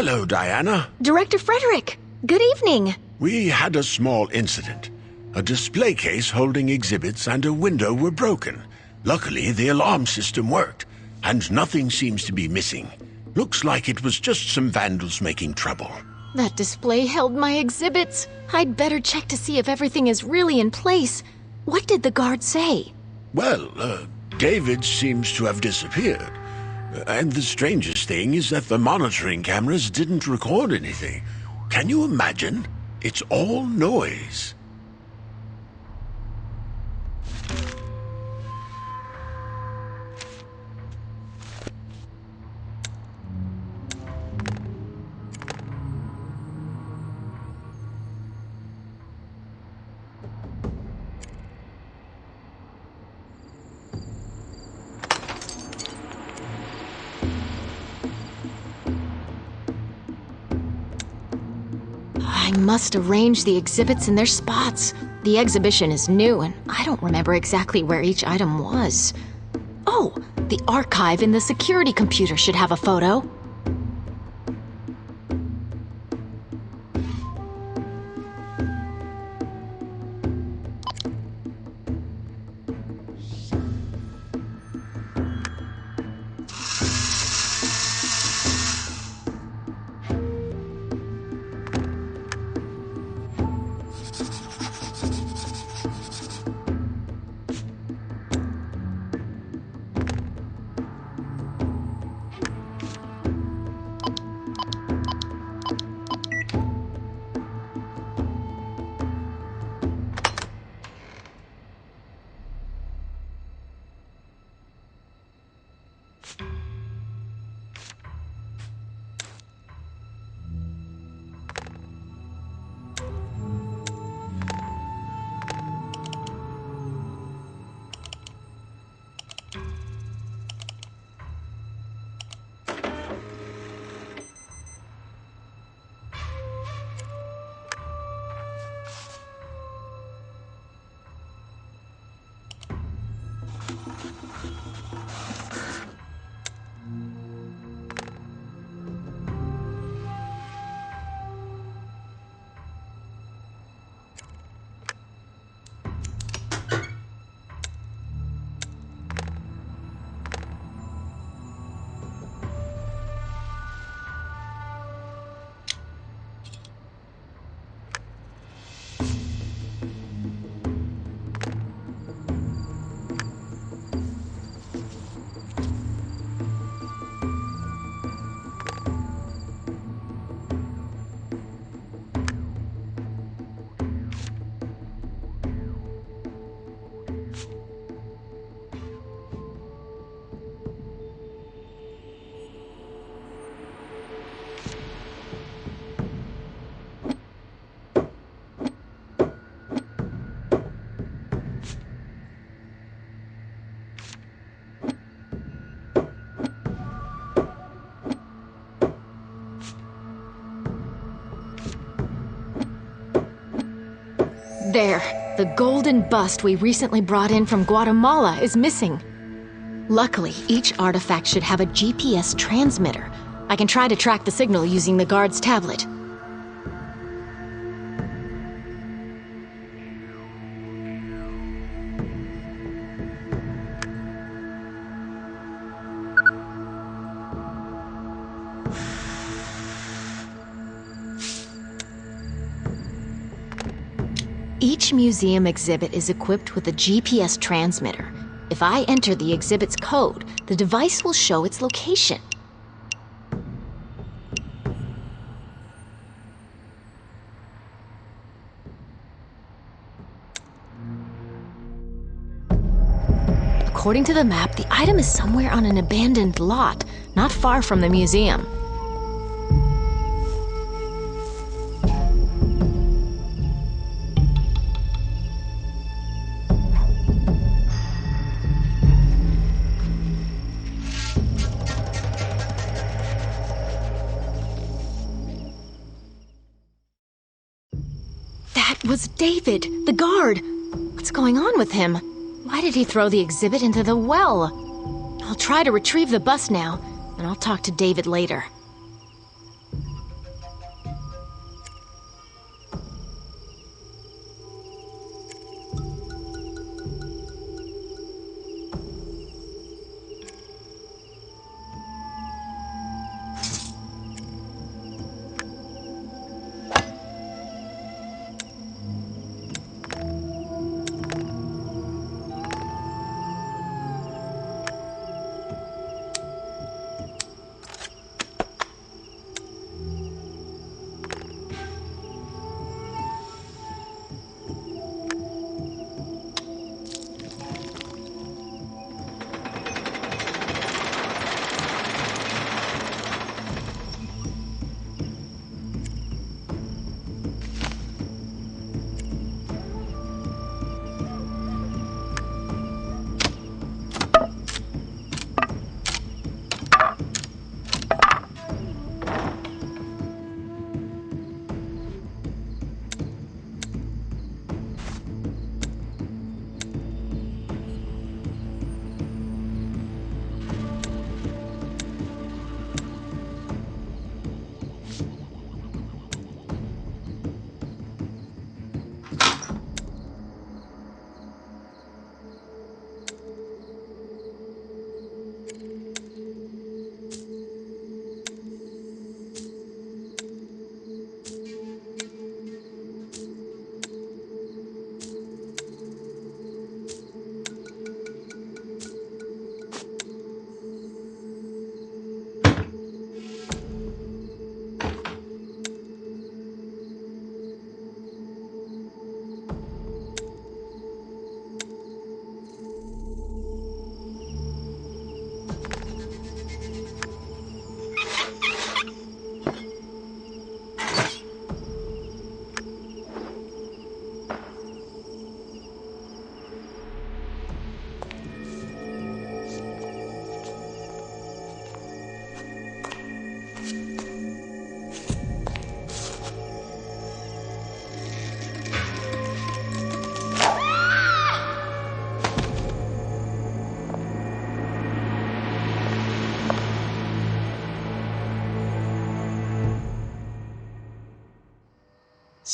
Hello, Diana. Director Frederick, good evening. We had a small incident. A display case holding exhibits and a window were broken. Luckily, the alarm system worked, and nothing seems to be missing. Looks like it was just some vandals making trouble. That display held my exhibits. I'd better check to see if everything is really in place. What did the guard say? Well, David seems to have disappeared. And the strangest thing is that the monitoring cameras didn't record anything. Can you imagine? It's all noise. I must arrange the exhibits in their spots. The exhibition is new, and I don't remember exactly where each item was. Oh, the archive in the security computer should have a photo. There, the golden bust we recently brought in from Guatemala is missing. Luckily, each artifact should have a GPS transmitter. I can try to track the signal using the guard's tablet. Each museum exhibit is equipped with a GPS transmitter. If I enter the exhibit's code, the device will show its location. According to the map, the item is somewhere on an abandoned lot, not far from the museum. Was David, the guard. What's going on with him? Why did he throw the exhibit into the well? I'll try to retrieve the bus now, and I'll talk to David later.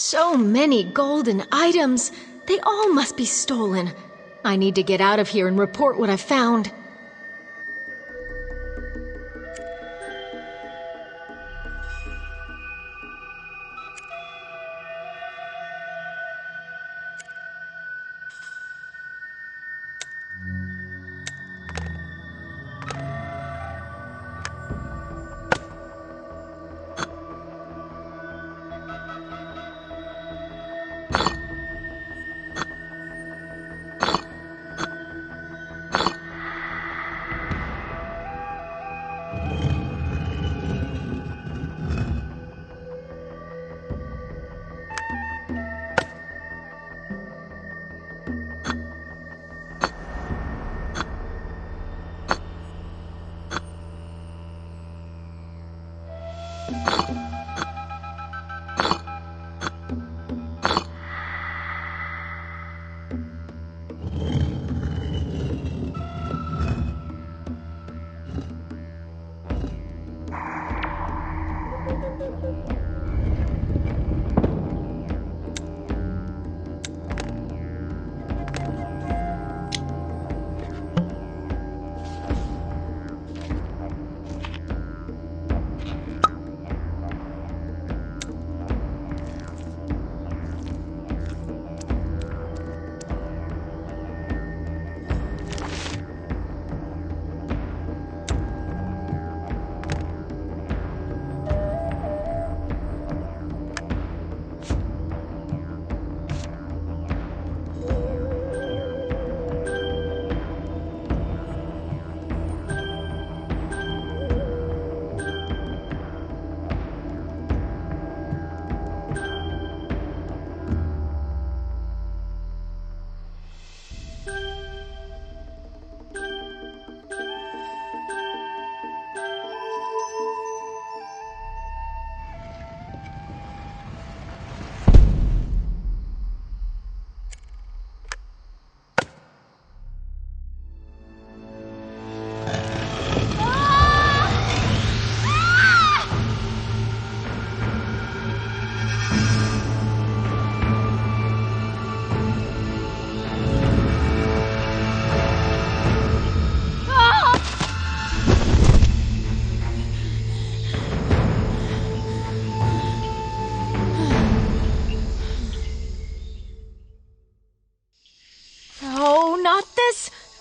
So many golden items. They all must be stolen. I need to get out of here and report what I found.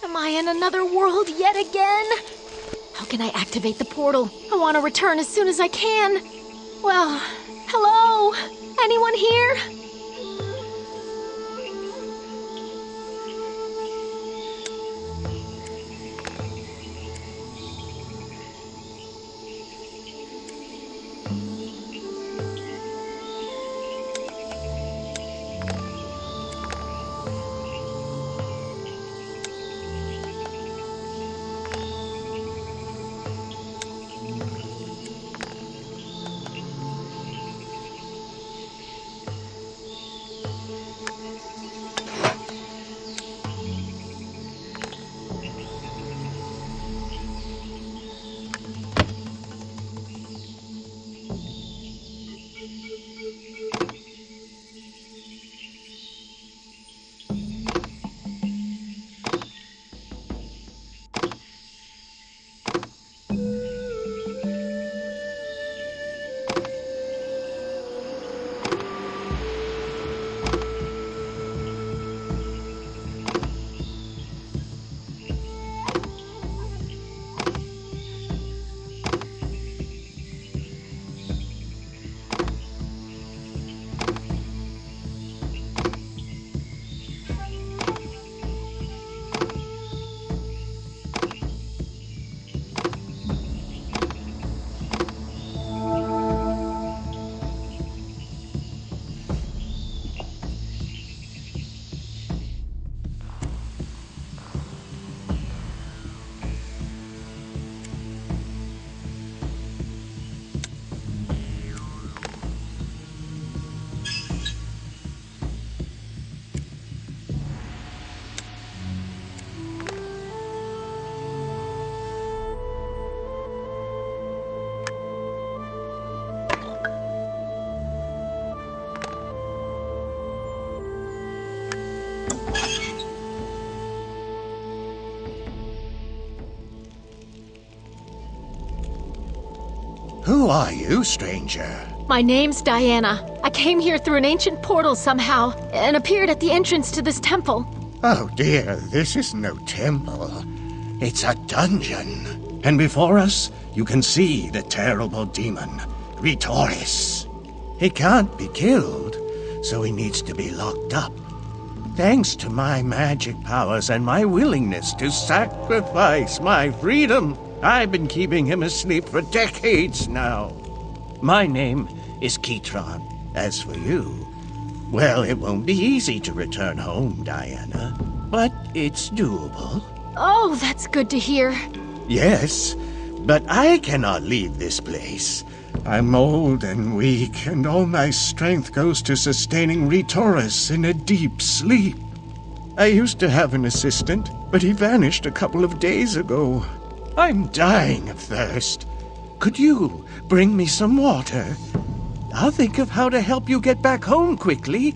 Am I in another world yet again? How can I activate the portal? I want to return as soon as I can. Well, hello? Anyone here? Who are you, stranger? My name's Diana. I came here through an ancient portal somehow and appeared at the entrance to this temple. Oh dear, this is no temple. It's a dungeon. And before us, you can see the terrible demon, Ritoris. He can't be killed, so he needs to be locked up. Thanks to my magic powers and my willingness to sacrifice my freedom, I've been keeping him asleep for decades now. My name is Kitron. As for you, well, it won't be easy to return home, Diana, but it's doable. Oh, that's good to hear. Yes, but I cannot leave this place. I'm old and weak, and all my strength goes to sustaining Ritoris in a deep sleep. I used to have an assistant, but he vanished a couple of days ago. I'm dying of thirst. Could you bring me some water? I'll think of how to help you get back home quickly.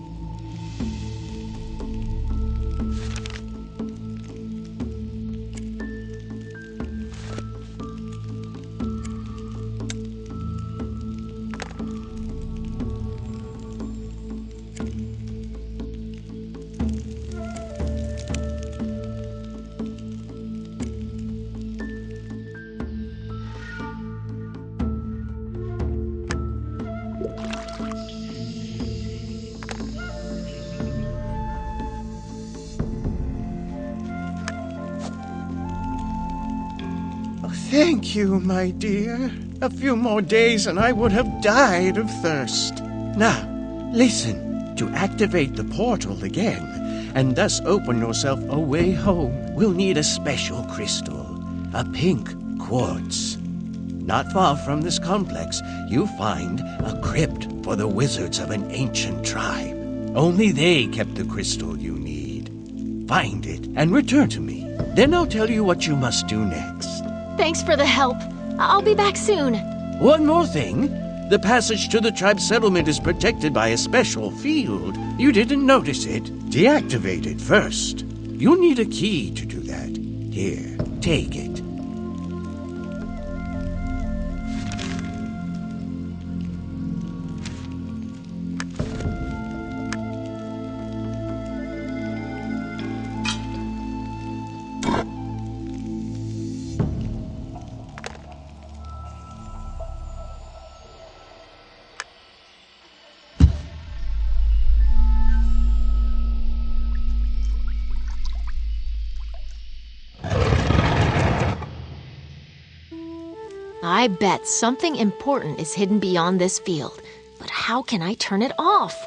Thank you, my dear. A few more days and I would have died of thirst. Now, listen. To activate the portal again, and thus open yourself a way home, we'll need a special crystal. A pink quartz. Not far from this complex, you'll find a crypt for the wizards of an ancient tribe. Only they kept the crystal you need. Find it and return to me. Then I'll tell you what you must do next. Thanks for the help. I'll be back soon. One more thing. The passage to the tribe settlement is protected by a special field. You didn't notice it. Deactivate it first. You'll need a key to do that. Here, take it. I bet something important is hidden beyond this field. But how can I turn it off?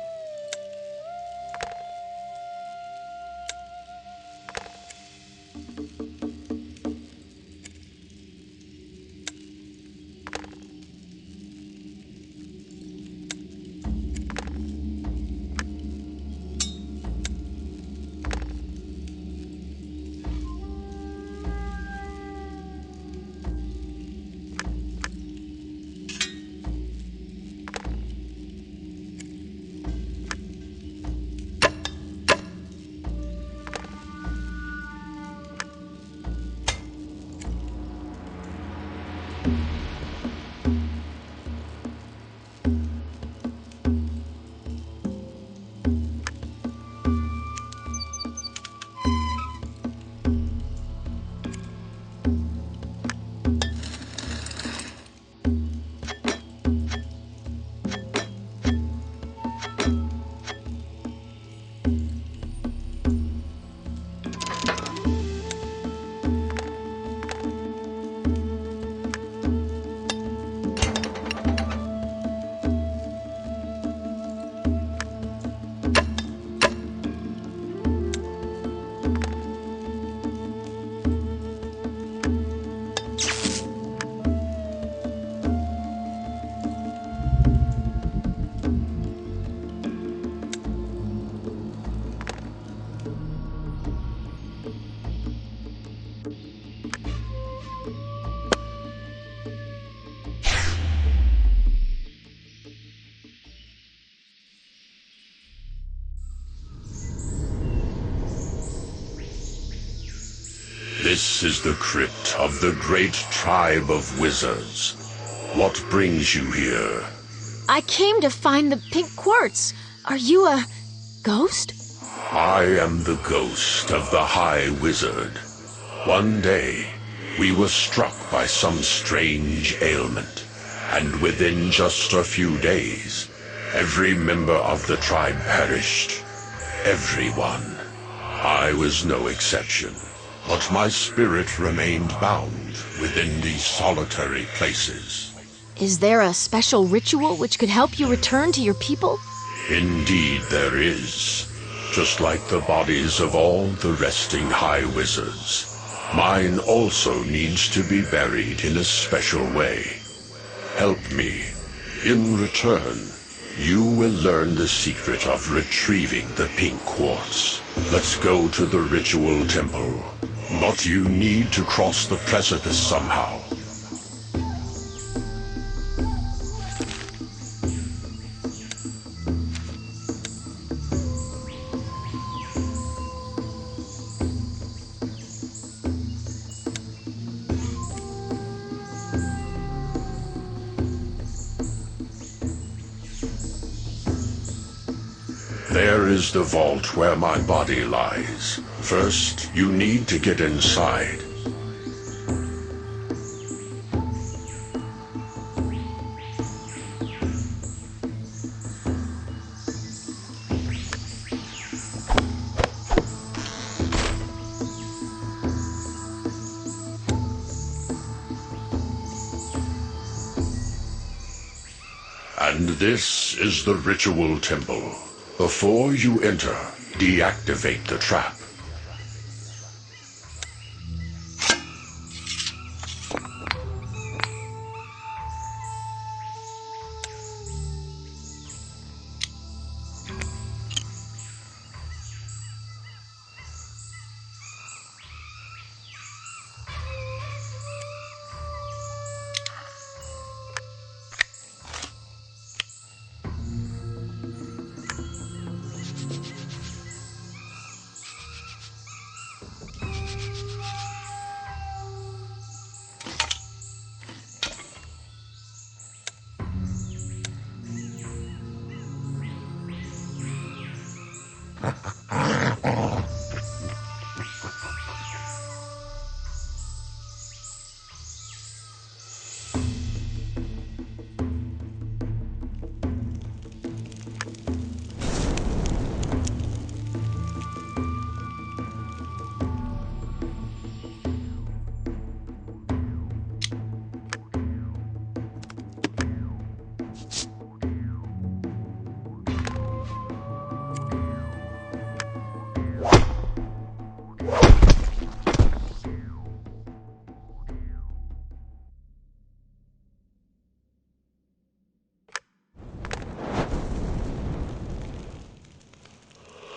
This is the crypt of the great tribe of wizards. What brings you here? I came to find the pink quartz. Are you a ghost? I am the ghost of the High Wizard. One day, we were struck by some strange ailment, and within just a few days, every member of the tribe perished. Everyone. I was no exception, but my spirit remained bound within these solitary places. Is there a special ritual which could help you return to your people? Indeed there is. Just like the bodies of all the resting High Wizards, mine also needs to be buried in a special way. Help me. In return, you will learn the secret of retrieving the pink quartz. Let's go to the ritual temple. But you need to cross the precipice somehow. There is the vault where my body lies. First, you need to get inside. And this is the ritual temple. Before you enter, deactivate the trap.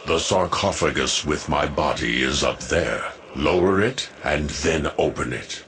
The sarcophagus with my body is up there. Lower it, and then open it.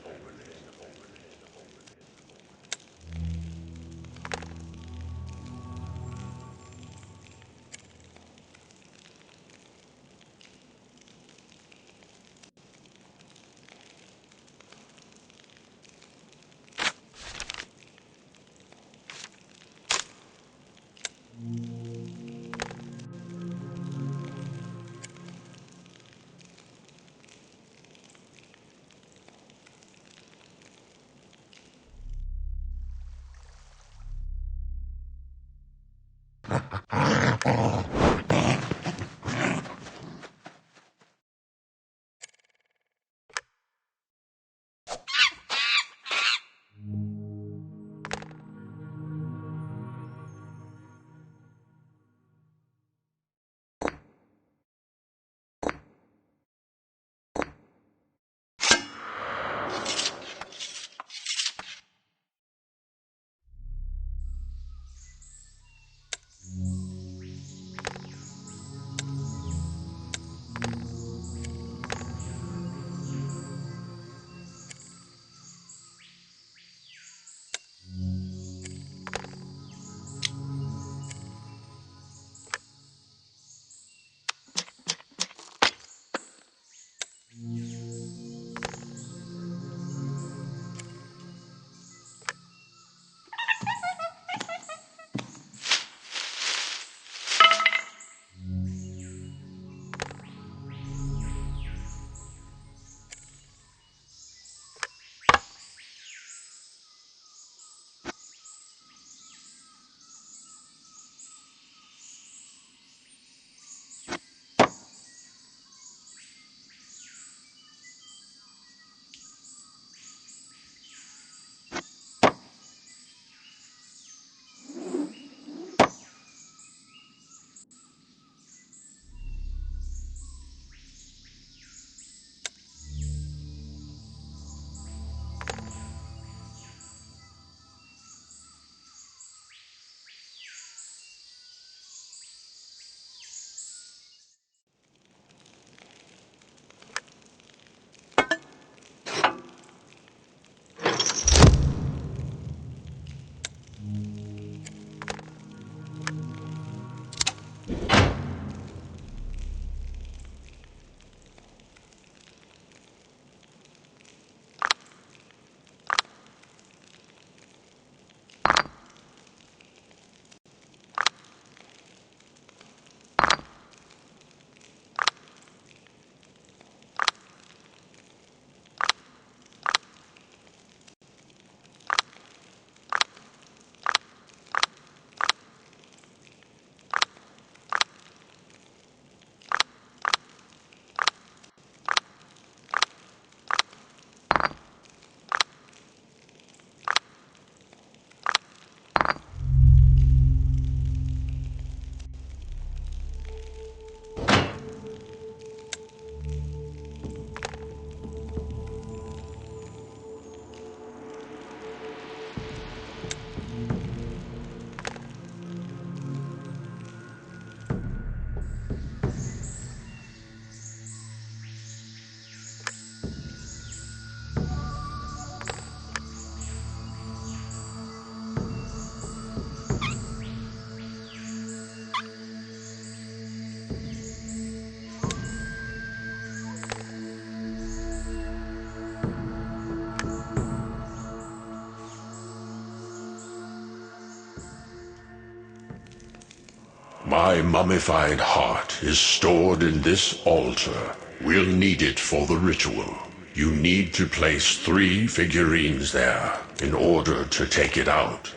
My mummified heart is stored in this altar. We'll need it for the ritual. You need to place 3 figurines there in order to take it out.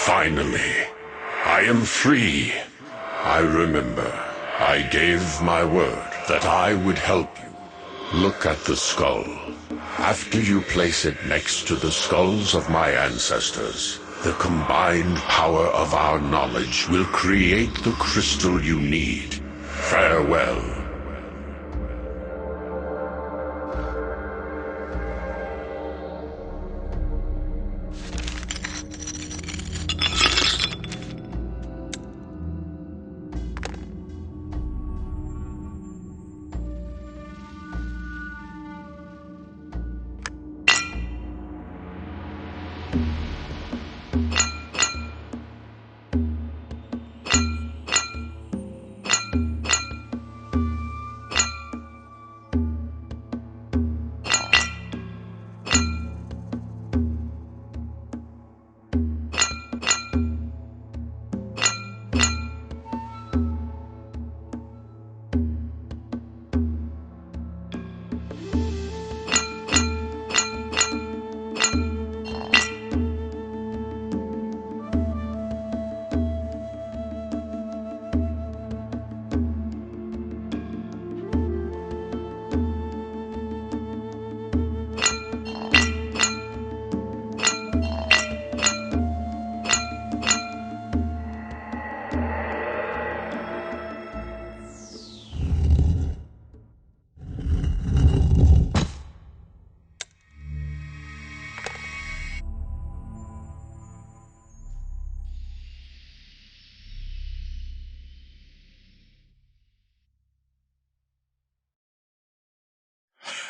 Finally, I am free. I remember, I gave my word that I would help you. Look at the skull. After you place it next to the skulls of my ancestors, the combined power of our knowledge will create the crystal you need. Farewell.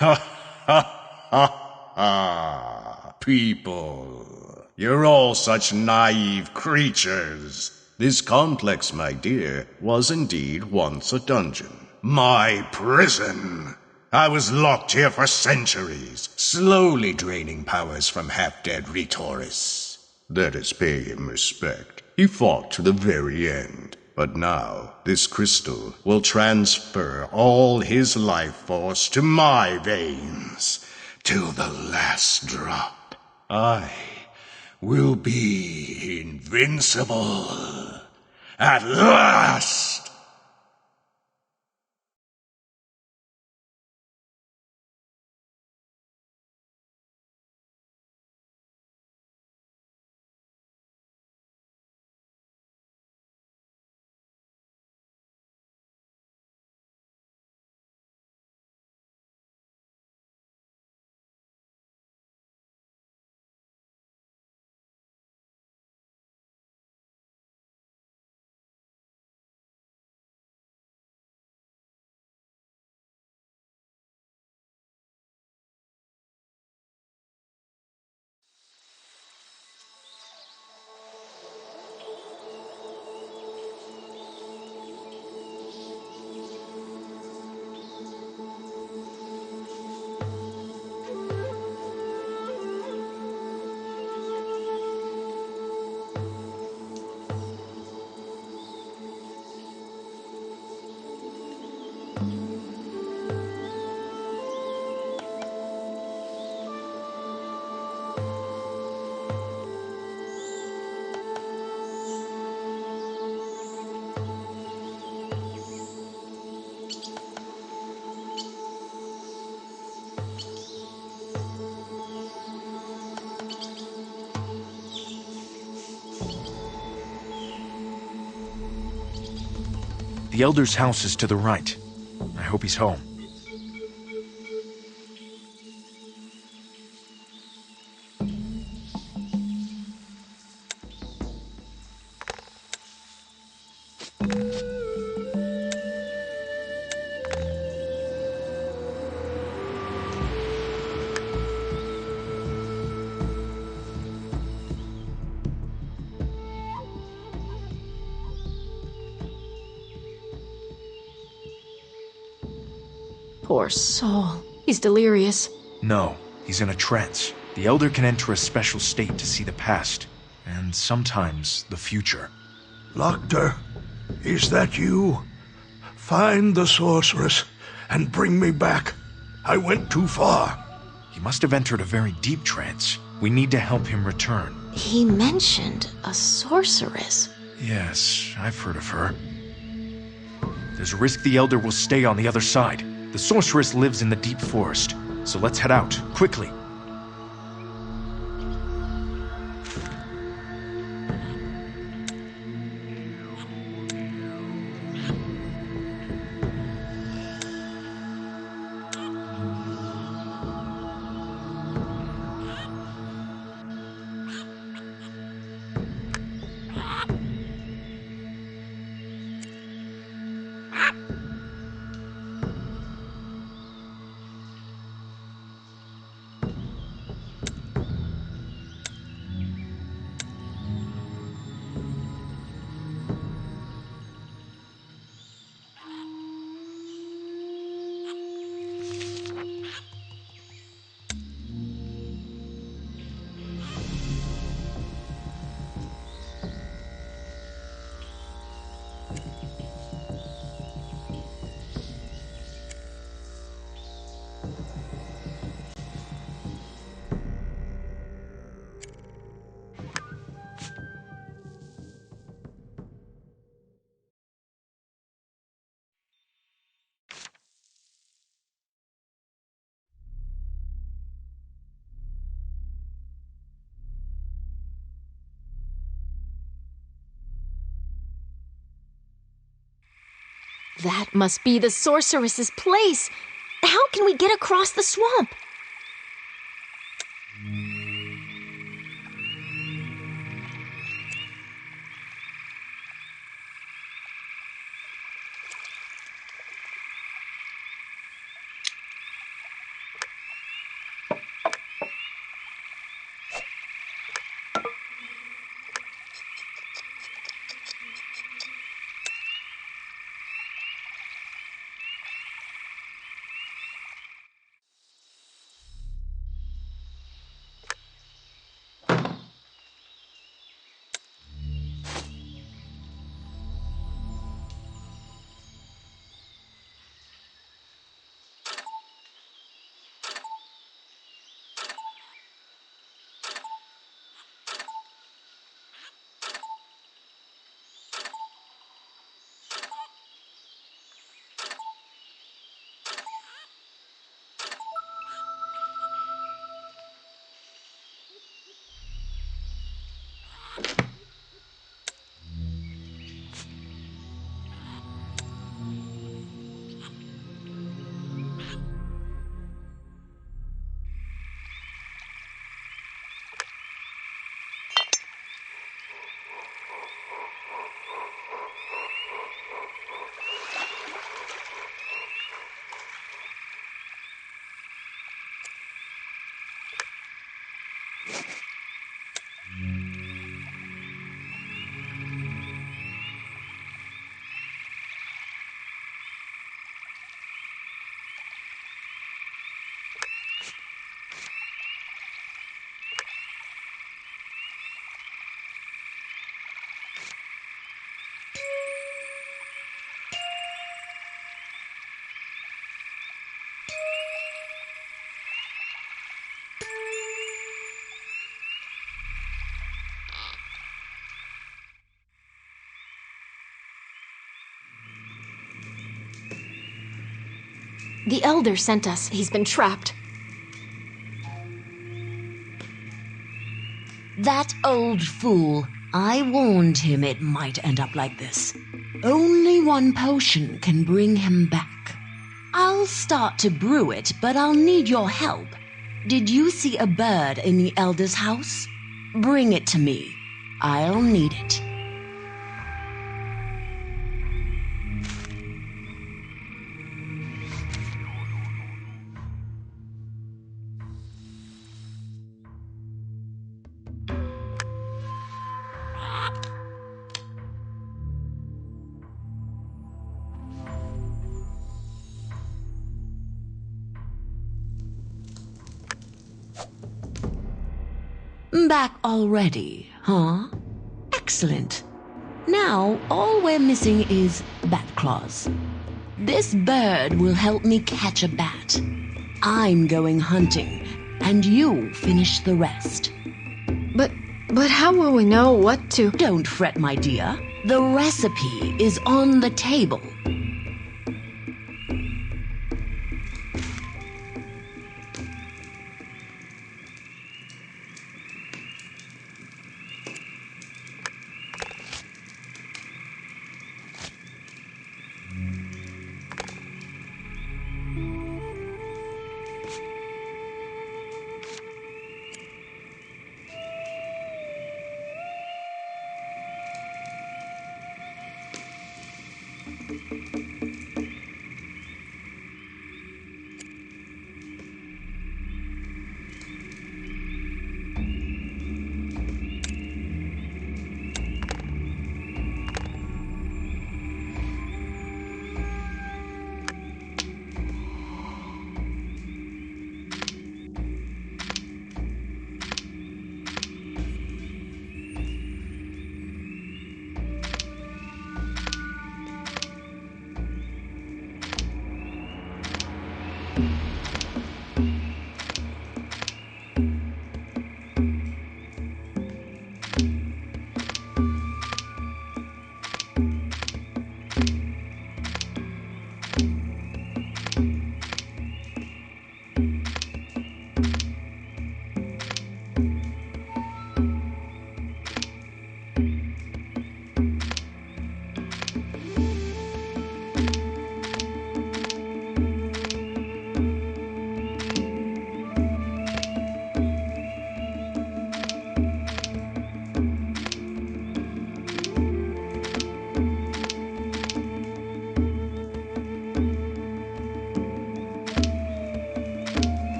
Ha ha ha ha! People, you're all such naive creatures. This complex, my dear, was indeed once a dungeon. My prison! I was locked here for centuries, slowly draining powers from half-dead Retoris. Let us pay him respect. He fought to the very end. But now, this crystal will transfer all his life force to my veins, till the last drop. I will be invincible. At last! The Elder's house is to the right. I hope he's home. Poor soul. He's delirious. No, he's in a trance. The Elder can enter a special state to see the past, and sometimes the future. Lecter, is that you? Find the sorceress and bring me back. I went too far. He must have entered a very deep trance. We need to help him return. He mentioned a sorceress. Yes, I've heard of her. There's a risk the Elder will stay on the other side. The sorceress lives in the deep forest, so let's head out, quickly. That must be the sorceress's place. How can we get across the swamp? The Elder sent us. He's been trapped. That old fool. I warned him it might end up like this. Only one potion can bring him back. I'll start to brew it, but I'll need your help. Did you see a bird in the Elder's house? Bring it to me. I'll need it. Back already, huh? Excellent. Now, all we're missing is bat claws. This bird will help me catch a bat. I'm going hunting, and you finish the rest. But how will we know what to... Don't fret, my dear. The recipe is on the table.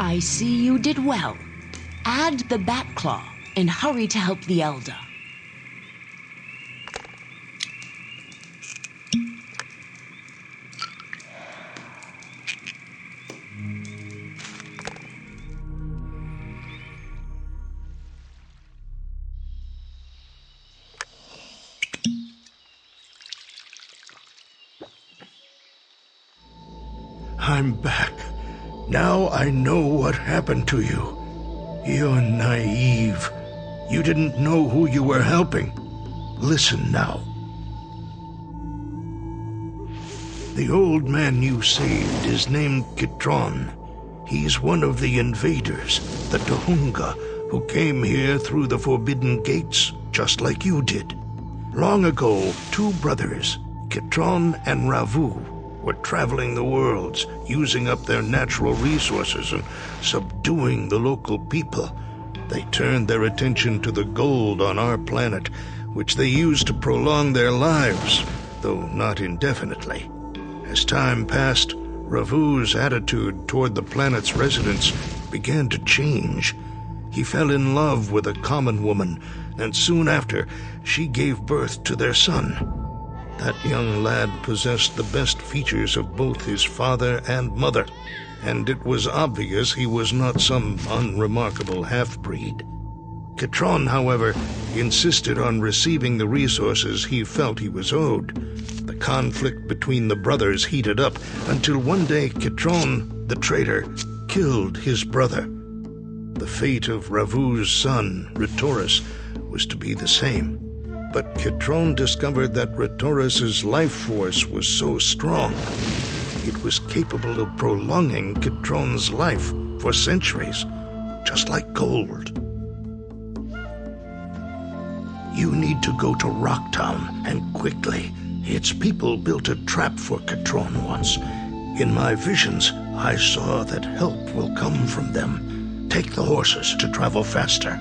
I see you did well. Add the bat claw and hurry to help the elder. I'm back. Now I know what happened to you. You're naive. You didn't know who you were helping. Listen now. The old man you saved is named Kitron. He's one of the invaders, the Tohunga, who came here through the Forbidden Gates, just like you did. Long ago, two brothers, Kitron and Ravu, were traveling the worlds, using up their natural resources and subduing the local people. They turned their attention to the gold on our planet, which they used to prolong their lives, though not indefinitely. As time passed, Ravu's attitude toward the planet's residents began to change. He fell in love with a common woman, and soon after, she gave birth to their son. That young lad possessed the best features of both his father and mother, and it was obvious he was not some unremarkable half-breed. Kitron, however, insisted on receiving the resources he felt he was owed. The conflict between the brothers heated up until one day Kitron, the traitor, killed his brother. The fate of Ravu's son, Ritoris, was to be the same. But Kitron discovered that Ritoris' life force was so strong, it was capable of prolonging Kitron's life for centuries, just like gold. You need to go to Rocktown, and quickly. Its people built a trap for Kitron once. In my visions, I saw that help will come from them. Take the horses to travel faster.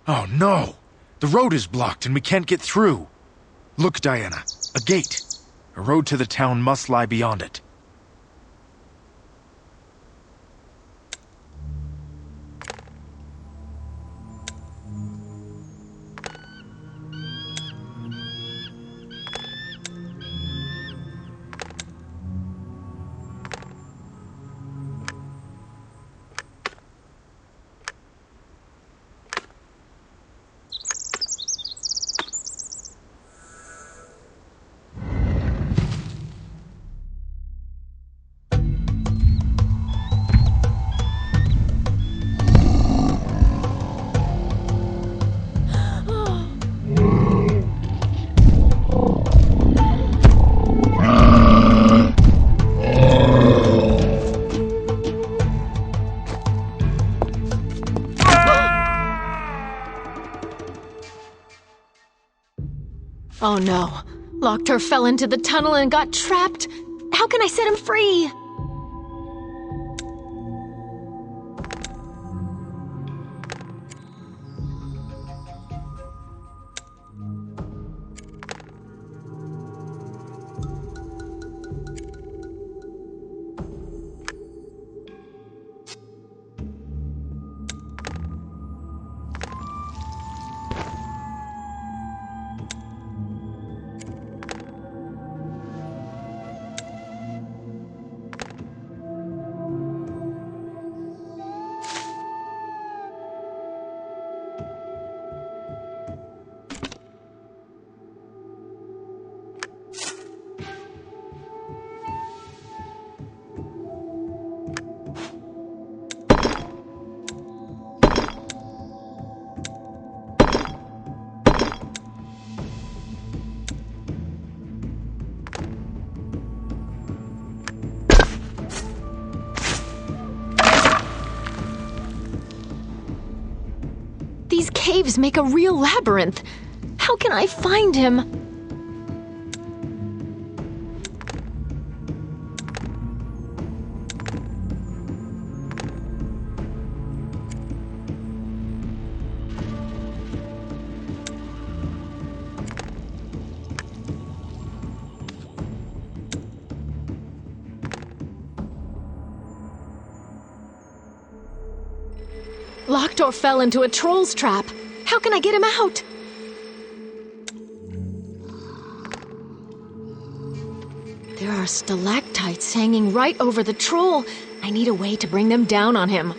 Oh no! The road is blocked and we can't get through. Look, Diana, a gate. A road to the town must lie beyond it. Oh no. Loktar fell into the tunnel and got trapped. How can I set him free? These caves make a real labyrinth. How can I find him? Lockdoor fell into a troll's trap. How can I get him out? There are stalactites hanging right over the troll. I need a way to bring them down on him.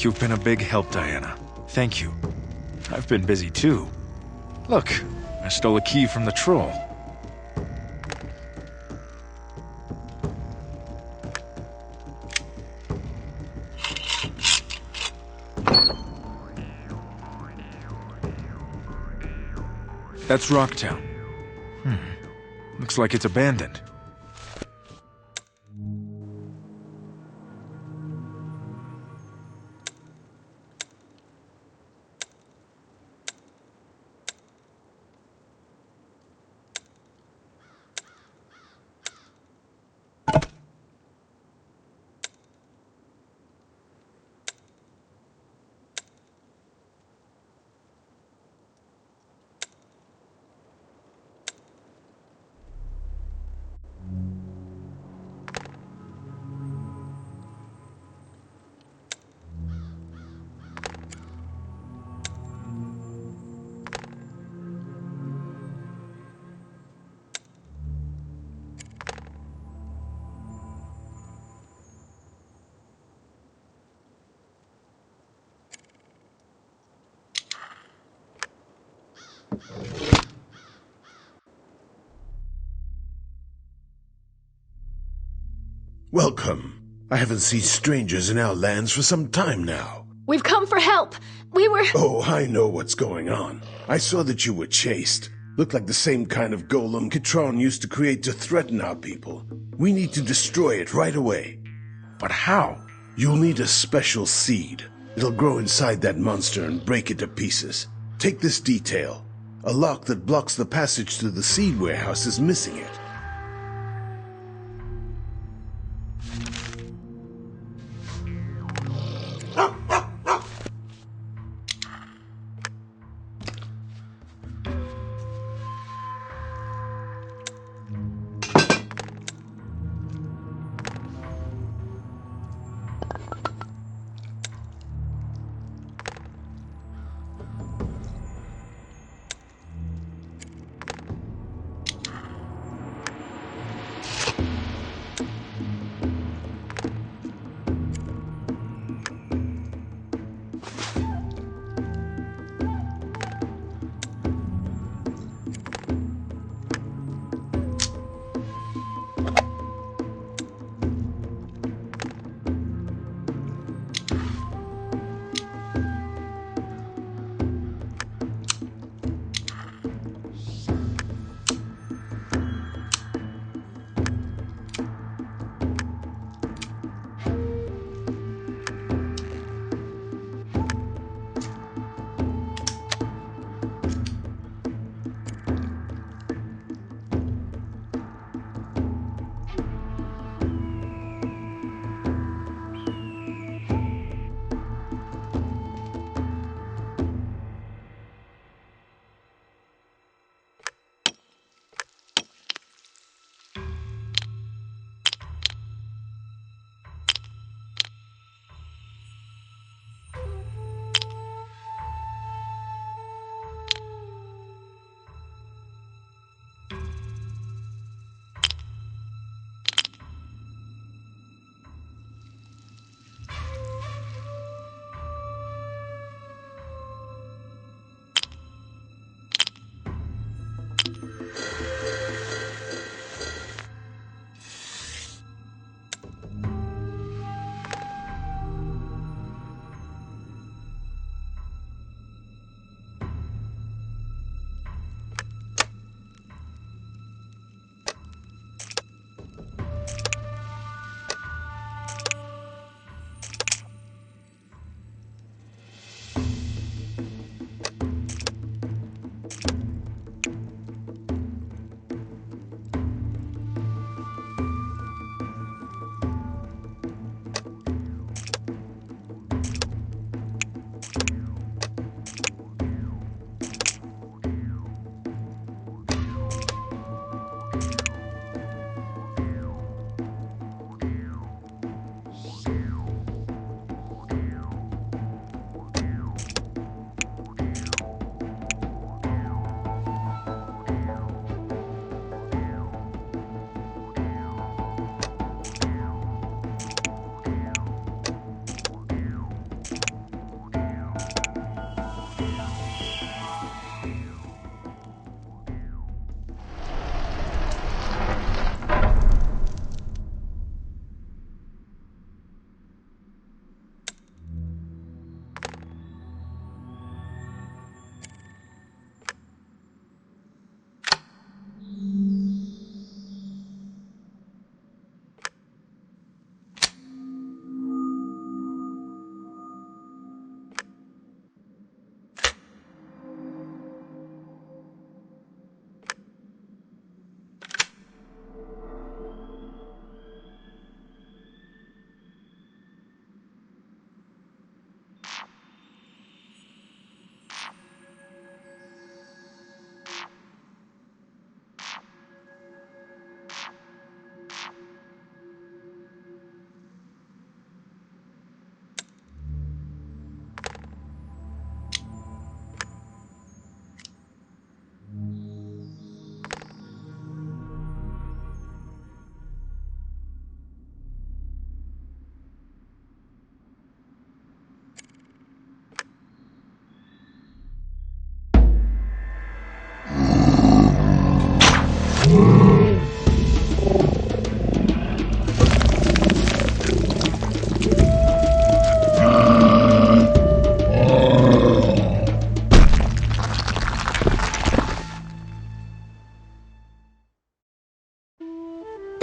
You've been a big help, Diana. Thank you. I've been busy too. Look, I stole a key from the troll. That's Rocktown. Looks like it's abandoned. Welcome. I haven't seen strangers in our lands for some time now. We've come for help. We were... Oh, I know what's going on. I saw that you were chased. Looked like the same kind of golem Kitron used to create to threaten our people. We need to destroy it right away. But how? You'll need a special seed. It'll grow inside that monster and break it to pieces. Take this detail. A lock that blocks the passage to the seed warehouse is missing it.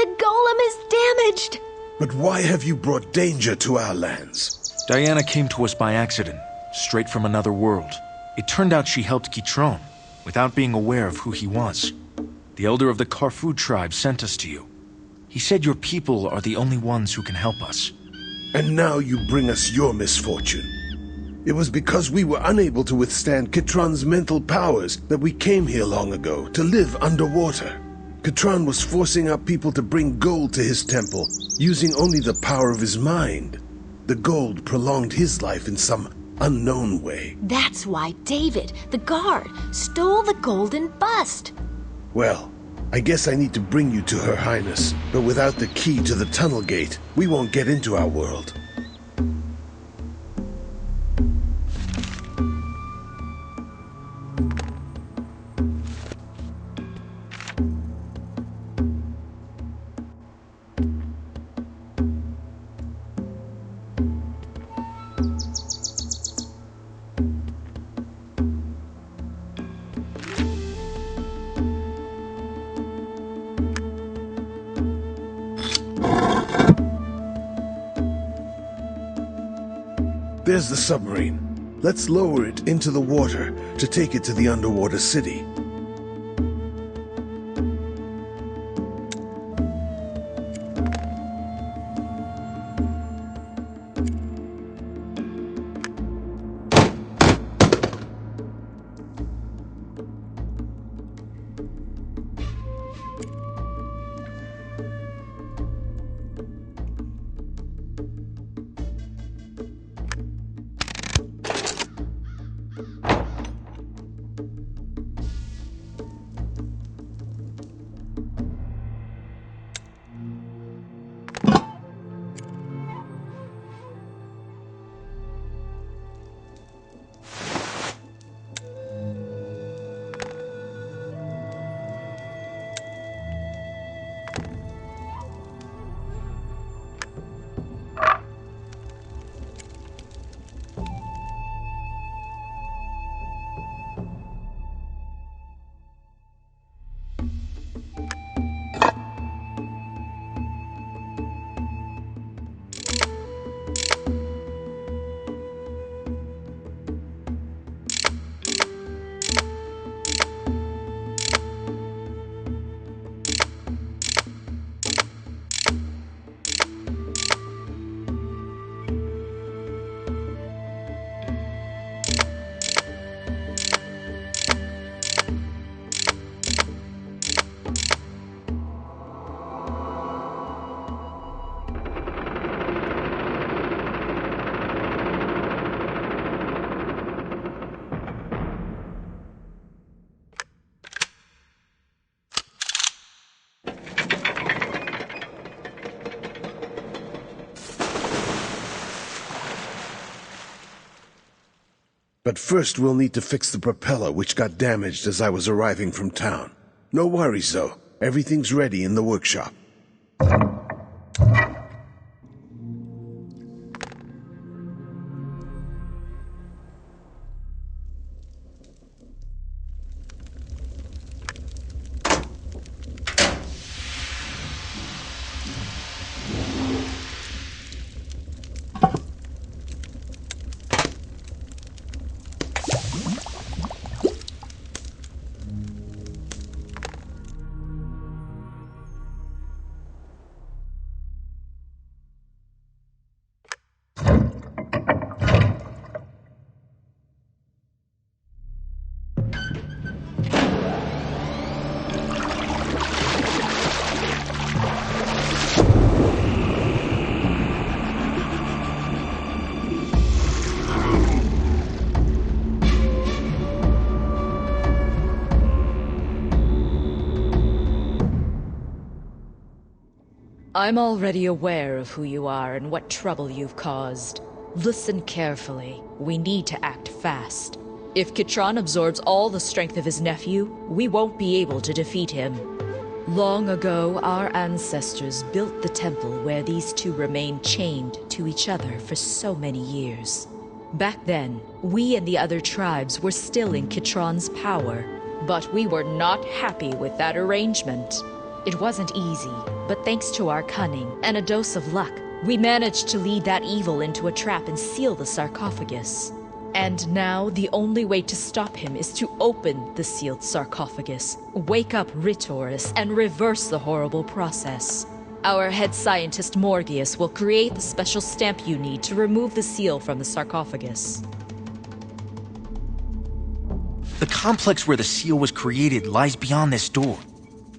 The golem is damaged! But why have you brought danger to our lands? Diana came to us by accident, straight from another world. It turned out she helped Kitron, without being aware of who he was. The elder of the Karfu tribe sent us to you. He said your people are the only ones who can help us. And now you bring us your misfortune. It was because we were unable to withstand Kitron's mental powers that we came here long ago to live underwater. Kitron was forcing our people to bring gold to his temple, using only the power of his mind. The gold prolonged his life in some unknown way. That's why David, the guard, stole the golden bust. Well, I guess I need to bring you to Her Highness, but without the key to the tunnel gate, we won't get into our world. There's the submarine. Let's lower it into the water to take it to the underwater city. But first we'll need to fix the propeller, which got damaged as I was arriving from town. No worries, though. Everything's ready in the workshop. I'm already aware of who you are and what trouble you've caused. Listen carefully. We need to act fast. If Kitron absorbs all the strength of his nephew, we won't be able to defeat him. Long ago, our ancestors built the temple where these two remained chained to each other for so many years. Back then, we and the other tribes were still in Kitron's power, but we were not happy with that arrangement. It wasn't easy, But thanks to our cunning and a dose of luck, we managed to lead that evil into a trap and seal the sarcophagus. And now, the only way to stop him is to open the sealed sarcophagus, wake up Ritoris, and reverse the horrible process. Our head scientist Morgius will create the special stamp you need to remove the seal from the sarcophagus. The complex where the seal was created lies beyond this door.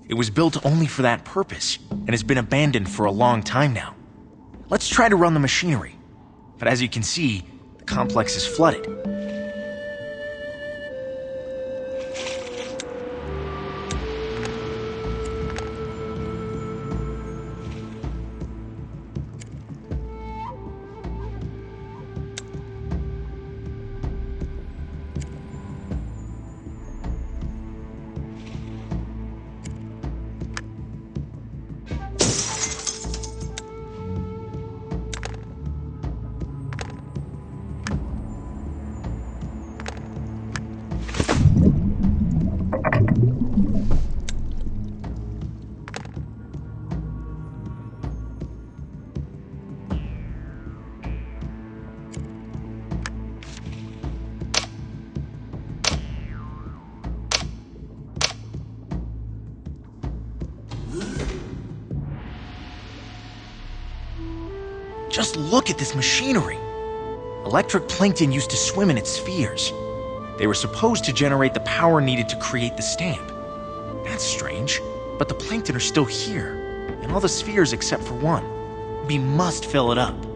It was built only for that purpose, and has been abandoned for a long time now. Let's try to run the machinery. But as you can see, the complex is flooded. Just look at this machinery. Electric plankton used to swim in its spheres. They were supposed to generate the power needed to create the stamp. That's strange, but the plankton are still here, in all the spheres except for one. We must fill it up.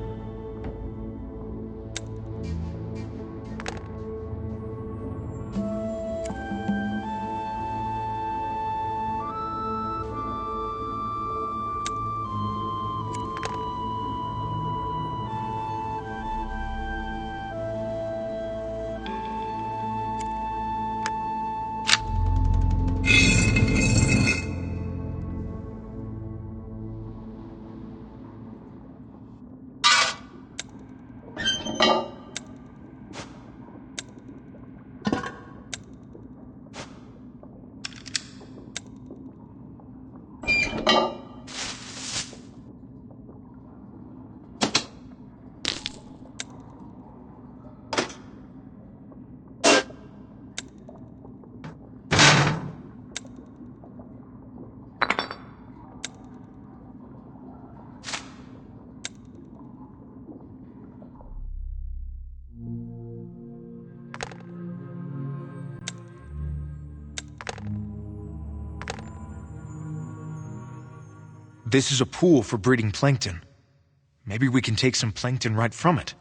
This is a pool for breeding plankton. Maybe we can take some plankton right from it.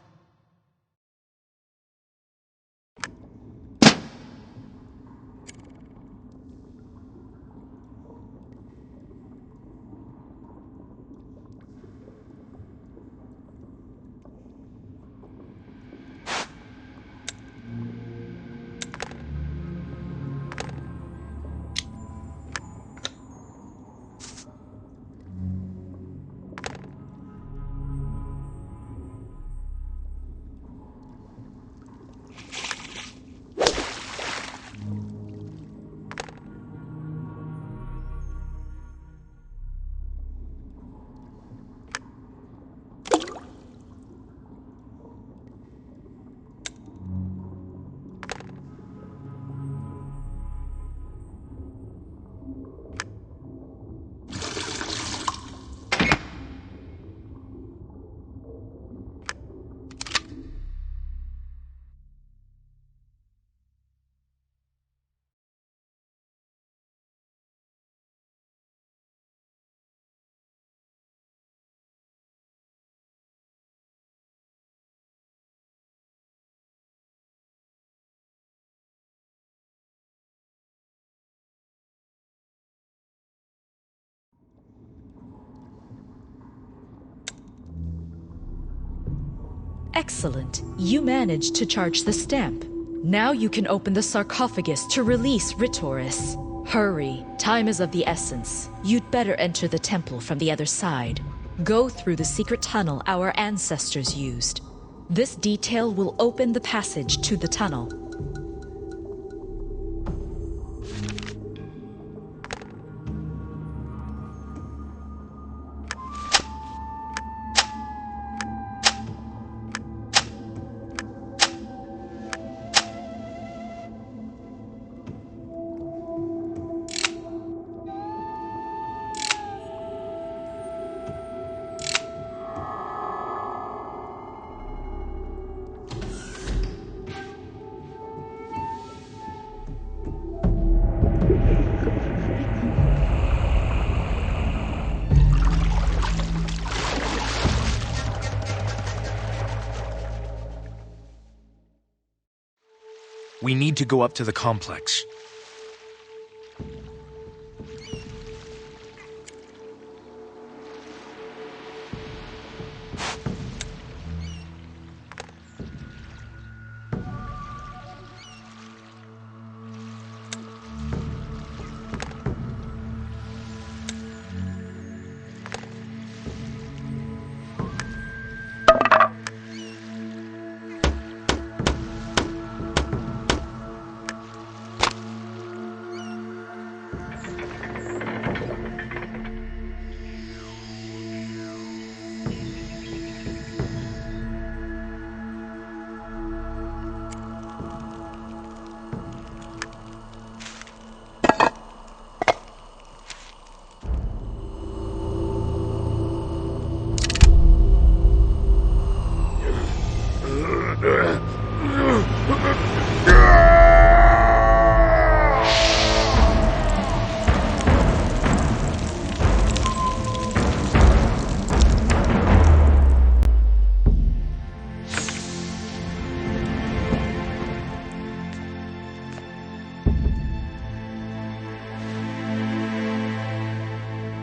Excellent. You managed to charge the stamp. Now you can open the sarcophagus to release Ritoris. Hurry. Time is of the essence. You'd better enter the temple from the other side. Go through the secret tunnel our ancestors used. This detail will open the passage to the tunnel. We need to go up to the complex.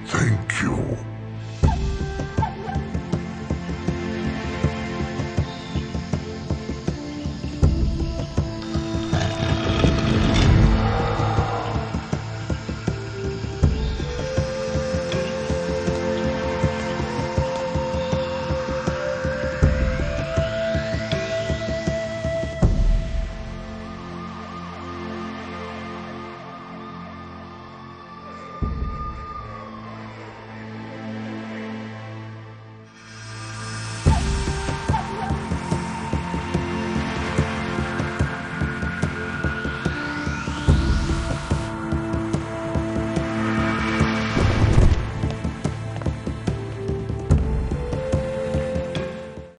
Thank you.